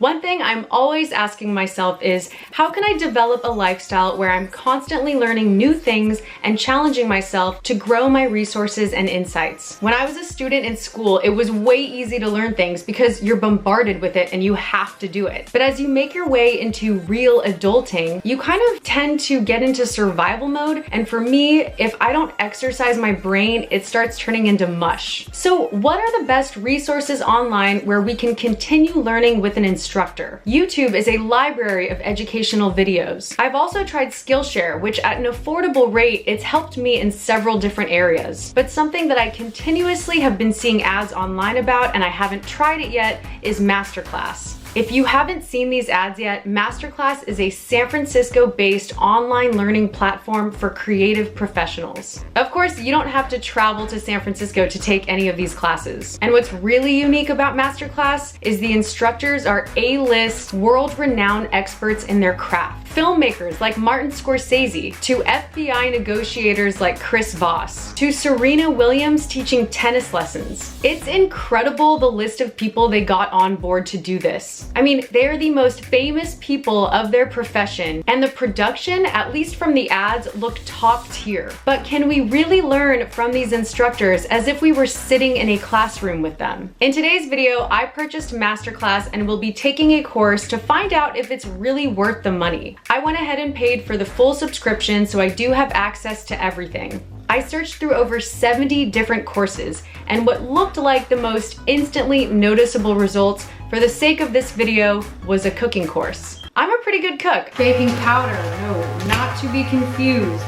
One thing I'm always asking myself is, how can I develop a lifestyle where I'm constantly learning new things and challenging myself to grow my resources and insights? When I was a student in school, it was way easy to learn things because you're bombarded with it and you have to do it. But as you make your way into real adulting, you kind of tend to get into survival mode. And for me, if I don't exercise my brain, it starts turning into mush. So what are the best resources online where we can continue learning with an instructor? YouTube is a library of educational videos. I've also tried Skillshare, which at an affordable rate, it's helped me in several different areas. But something that I continuously have been seeing ads online about, and I haven't tried it yet, is Masterclass. If you haven't seen these ads yet, Masterclass is a San Francisco-based online learning platform for creative professionals. Of course, you don't have to travel to San Francisco to take any of these classes. And what's really unique about Masterclass is the instructors are A-list, world-renowned experts in their craft. Filmmakers like Martin Scorsese, to FBI negotiators like Chris Voss, to Serena Williams teaching tennis lessons. It's incredible the list of people they got on board to do this. I mean, they're the most famous people of their profession, and the production, at least from the ads, looked top tier. But can we really learn from these instructors as if we were sitting in a classroom with them? In today's video, I purchased Masterclass and will be taking a course to find out if it's really worth the money. I went ahead and paid for the full subscription, so I do have access to everything. I searched through over 70 different courses, and what looked like the most instantly noticeable results for the sake of this video was a cooking course. I'm a pretty good cook. Baking powder, no, not to be confused.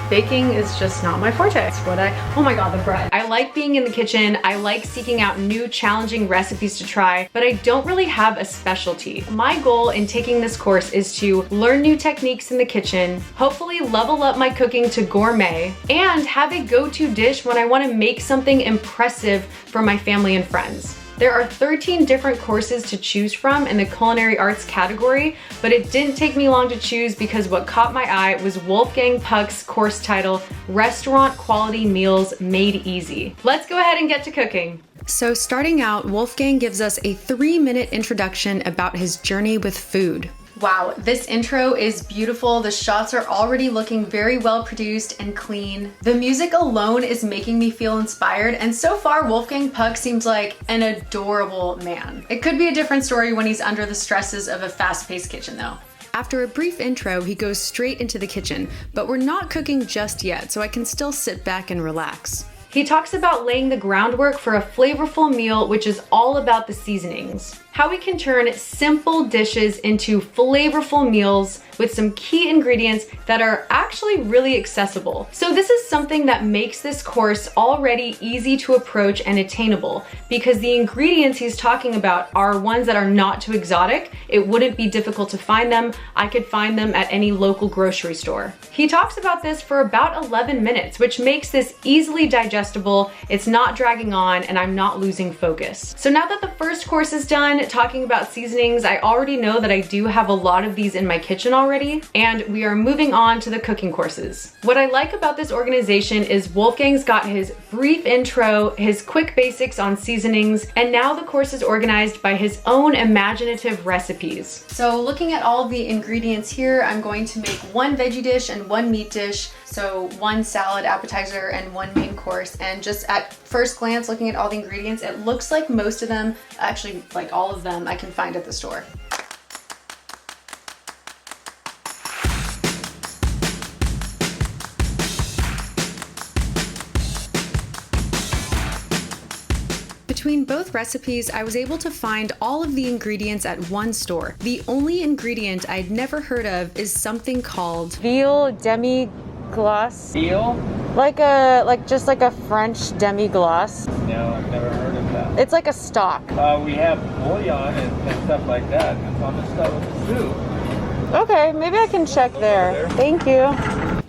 Baking is just not my forte. It's what oh my God, the bread. I like being in the kitchen. I like seeking out new challenging recipes to try, but I don't really have a specialty. My goal in taking this course is to learn new techniques in the kitchen, hopefully level up my cooking to gourmet, and have a go-to dish when I want to make something impressive for my family and friends. There are 13 different courses to choose from in the culinary arts category, but it didn't take me long to choose because what caught my eye was Wolfgang Puck's course title, Restaurant Quality Meals Made Easy. Let's go ahead and get to cooking. So starting out, Wolfgang gives us a 3-minute introduction about his journey with food. Wow, this intro is beautiful. The shots are already looking very well produced and clean. The music alone is making me feel inspired, and so far Wolfgang Puck seems like an adorable man. It could be a different story when he's under the stresses of a fast-paced kitchen though. After a brief intro, he goes straight into the kitchen, but we're not cooking just yet, so I can still sit back and relax. He talks about laying the groundwork for a flavorful meal, which is all about the seasonings. How we can turn simple dishes into flavorful meals with some key ingredients that are actually really accessible. So this is something that makes this course already easy to approach and attainable, because the ingredients he's talking about are ones that are not too exotic. It wouldn't be difficult to find them. I could find them at any local grocery store. He talks about this for about 11 minutes, which makes this easily digestible. It's not dragging on, and I'm not losing focus. So now that the first course is done, talking about seasonings, I already know that I do have a lot of these in my kitchen already, and we are moving on to the cooking courses. What I like about this organization is Wolfgang's got his brief intro, his quick basics on seasonings, and now the course is organized by his own imaginative recipes. So looking at all of the ingredients here, I'm going to make 1 veggie dish and 1 meat dish, so 1 salad, appetizer, and 1 main course. And just at first glance, looking at all the ingredients, it looks like most of them, actually like all of them, I can find at the store. Between both recipes, I was able to find all of the ingredients at one store. The only ingredient I'd never heard of is something called veal demi-glace. Veal? Just like a French demi-glace. No, I've never heard of that. It's like a stock. We have bouillon and stuff like that. It's on the stuff with the soup. Okay, maybe I can check there. Thank you.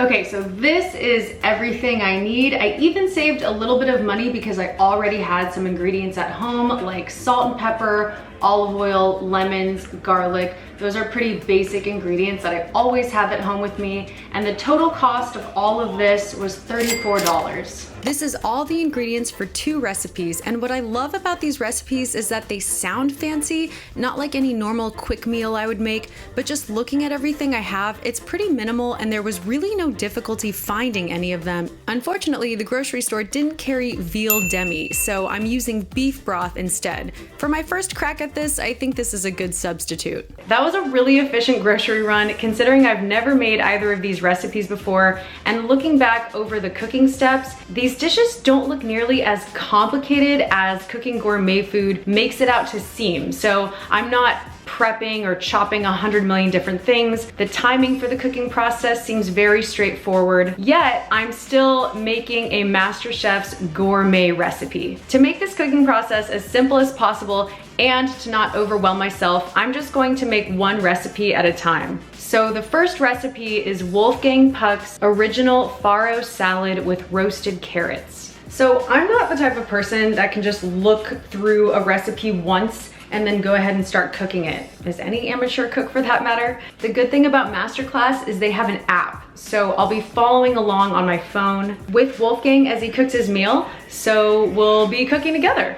Okay, so this is everything I need. I even saved a little bit of money because I already had some ingredients at home, like salt and pepper, olive oil, lemons, garlic. Those are pretty basic ingredients that I always have at home with me. And the total cost of all of this was $34. This is all the ingredients for 2 recipes, and what I love about these recipes is that they sound fancy, not like any normal quick meal I would make, but just looking at everything I have, it's pretty minimal and there was really no difficulty finding any of them. Unfortunately, the grocery store didn't carry veal demi, so I'm using beef broth instead. For my first crack at this, I think this is a good substitute. That was a really efficient grocery run, considering I've never made either of these recipes before, and looking back over the cooking steps, these dishes don't look nearly as complicated as cooking gourmet food makes it out to seem. So I'm not prepping or chopping 100 million different things. The timing for the cooking process seems very straightforward, yet I'm still making a MasterChef's gourmet recipe. To make this cooking process as simple as possible and to not overwhelm myself, I'm just going to make one recipe at a time. So the first recipe is Wolfgang Puck's original farro salad with roasted carrots. So I'm not the type of person that can just look through a recipe once and then go ahead and start cooking it. Is any amateur cook for that matter? The good thing about Masterclass is they have an app. So I'll be following along on my phone with Wolfgang as he cooks his meal. So we'll be cooking together.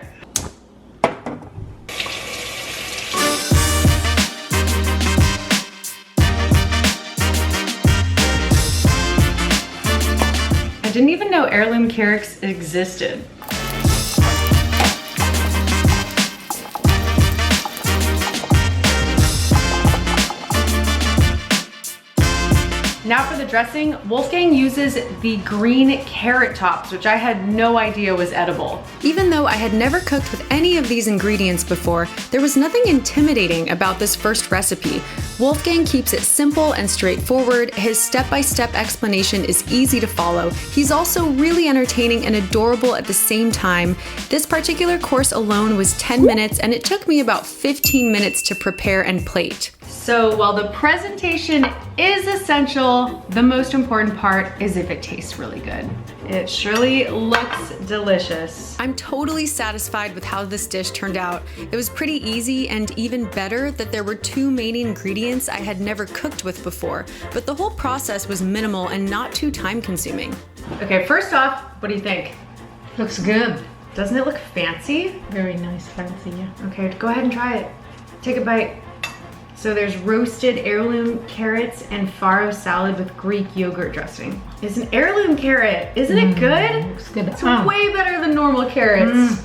I didn't even know heirloom carrots existed. Now for the dressing, Wolfgang uses the green carrot tops, which I had no idea was edible. Even though I had never cooked with any of these ingredients before, there was nothing intimidating about this first recipe. Wolfgang keeps it simple and straightforward. His step-by-step explanation is easy to follow. He's also really entertaining and adorable at the same time. This particular course alone was 10 minutes, and it took me about 15 minutes to prepare and plate. So while the presentation is essential, the most important part is if it tastes really good. It surely looks delicious. I'm totally satisfied with how this dish turned out. It was pretty easy, and even better that there were 2 main ingredients I had never cooked with before, but the whole process was minimal and not too time consuming. Okay, first off, what do you think? Looks good. Doesn't it look fancy? Very nice, fancy, yeah. Okay, go ahead and try it. Take a bite. So there's roasted heirloom carrots and farro salad with Greek yogurt dressing. It's an heirloom carrot. Isn't it good? Looks good. It's way better than normal carrots.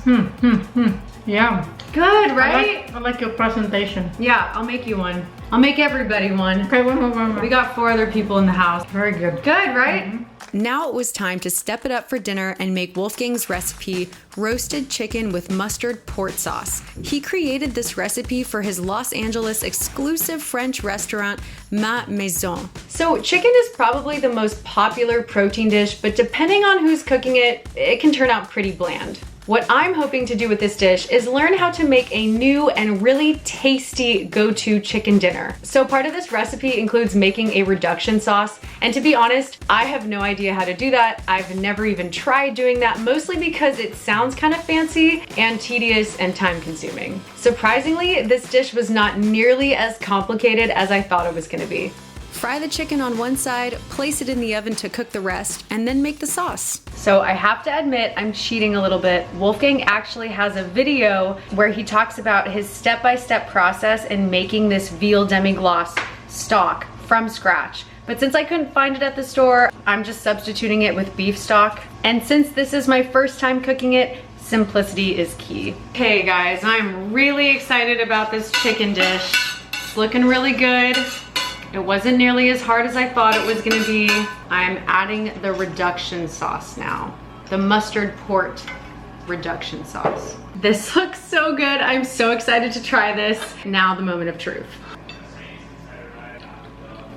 Yeah. Good, right? I like your presentation. Yeah, I'll make you one. I'll make everybody one. Okay, one. We got 4 other people in the house. Very good. Good, right? Now it was time to step it up for dinner and make Wolfgang's recipe, roasted chicken with mustard port sauce. He created this recipe for his Los Angeles exclusive French restaurant, Ma Maison. So chicken is probably the most popular protein dish, but depending on who's cooking it, it can turn out pretty bland. What I'm hoping to do with this dish is learn how to make a new and really tasty go-to chicken dinner. So part of this recipe includes making a reduction sauce, and to be honest, I have no idea how to do that. I've never even tried doing that, mostly because it sounds kind of fancy and tedious and time-consuming. Surprisingly, this dish was not nearly as complicated as I thought it was gonna be. Fry the chicken on one side, place it in the oven to cook the rest, and then make the sauce. So I have to admit, I'm cheating a little bit. Wolfgang actually has a video where he talks about his step-by-step process in making this veal demi-glace stock from scratch. But since I couldn't find it at the store, I'm just substituting it with beef stock. And since this is my first time cooking it, simplicity is key. Okay guys, I'm really excited about this chicken dish. It's looking really good. It wasn't nearly as hard as I thought it was gonna be. I'm adding the reduction sauce now. The mustard port reduction sauce. This looks so good. I'm so excited to try this. Now the moment of truth.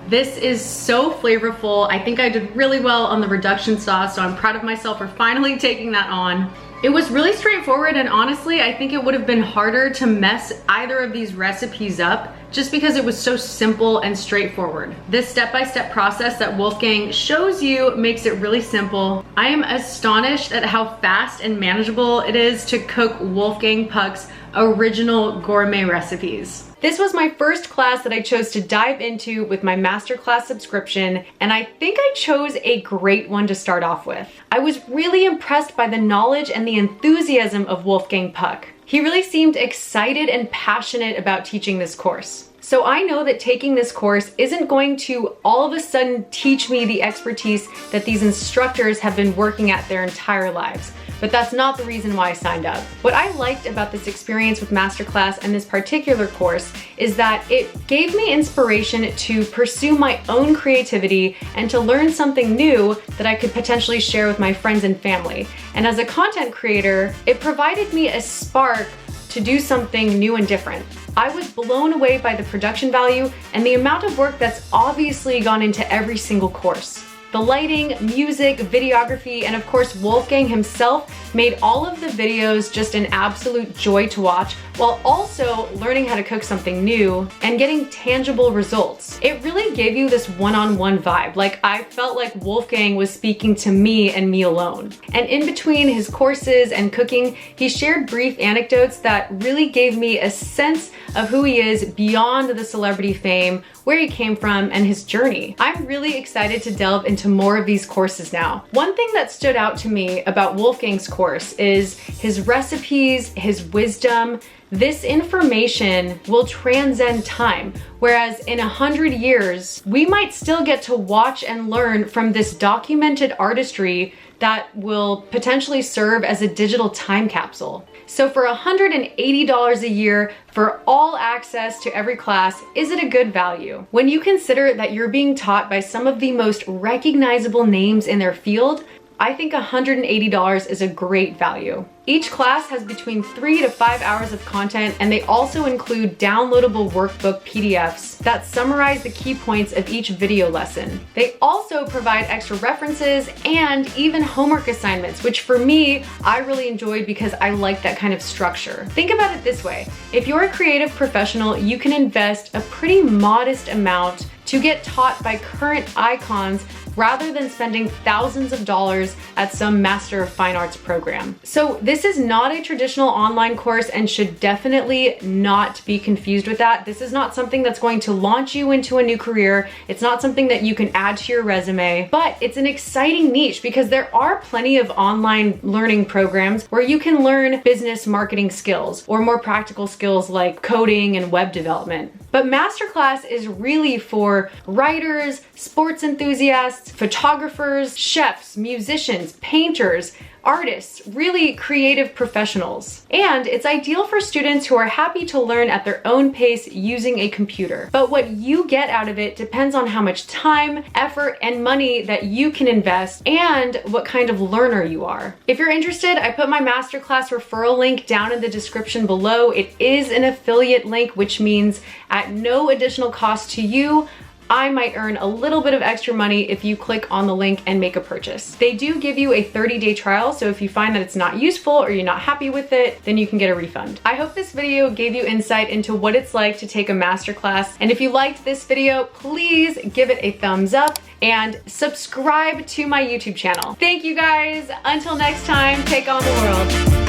This is so flavorful. I think I did really well on the reduction sauce, so I'm proud of myself for finally taking that on. It was really straightforward, and honestly, I think it would have been harder to mess either of these recipes up just because it was so simple and straightforward. This step-by-step process that Wolfgang shows you makes it really simple. I am astonished at how fast and manageable it is to cook Wolfgang Puck's original gourmet recipes. This was my first class that I chose to dive into with my Masterclass subscription, and I think I chose a great one to start off with. I was really impressed by the knowledge and the enthusiasm of Wolfgang Puck. He really seemed excited and passionate about teaching this course. So I know that taking this course isn't going to all of a sudden teach me the expertise that these instructors have been working at their entire lives, but that's not the reason why I signed up. What I liked about this experience with Masterclass and this particular course is that it gave me inspiration to pursue my own creativity and to learn something new that I could potentially share with my friends and family. And as a content creator, it provided me a spark to do something new and different. I was blown away by the production value and the amount of work that's obviously gone into every single course. The lighting, music, videography, and of course Wolfgang himself made all of the videos just an absolute joy to watch, while also learning how to cook something new and getting tangible results. It really gave you this one-on-one vibe. Like, I felt like Wolfgang was speaking to me and me alone. And in between his courses and cooking, he shared brief anecdotes that really gave me a sense of who he is beyond the celebrity fame, where he came from, and his journey. I'm really excited to delve into more of these courses now. One thing that stood out to me about Wolfgang's course is his recipes, his wisdom. This information will transcend time, whereas in 100 years, we might still get to watch and learn from this documented artistry that will potentially serve as a digital time capsule. So for $180 a year for all access to every class, is it a good value? When you consider that you're being taught by some of the most recognizable names in their field, I think $180 is a great value. Each class has between 3 to 5 hours of content, and they also include downloadable workbook PDFs that summarize the key points of each video lesson. They also provide extra references and even homework assignments, which for me, I really enjoyed because I like that kind of structure. Think about it this way. If you're a creative professional, you can invest a pretty modest amount to get taught by current icons rather than spending thousands of dollars at some Master of Fine Arts program. So this is not a traditional online course and should definitely not be confused with that. This is not something that's going to launch you into a new career. It's not something that you can add to your resume, but it's an exciting niche because there are plenty of online learning programs where you can learn business marketing skills or more practical skills like coding and web development. But Masterclass is really for writers, sports enthusiasts, photographers, chefs, musicians, painters, artists, really creative professionals. And it's ideal for students who are happy to learn at their own pace using a computer. But what you get out of it depends on how much time, effort, and money that you can invest and what kind of learner you are. If you're interested, I put my Masterclass referral link down in the description below. It is an affiliate link, which means at no additional cost to you, I might earn a little bit of extra money if you click on the link and make a purchase. They do give you a 30-day trial, so if you find that it's not useful or you're not happy with it, then you can get a refund. I hope this video gave you insight into what it's like to take a masterclass. And if you liked this video, please give it a thumbs up and subscribe to my YouTube channel. Thank you guys. Until next time, take on the world.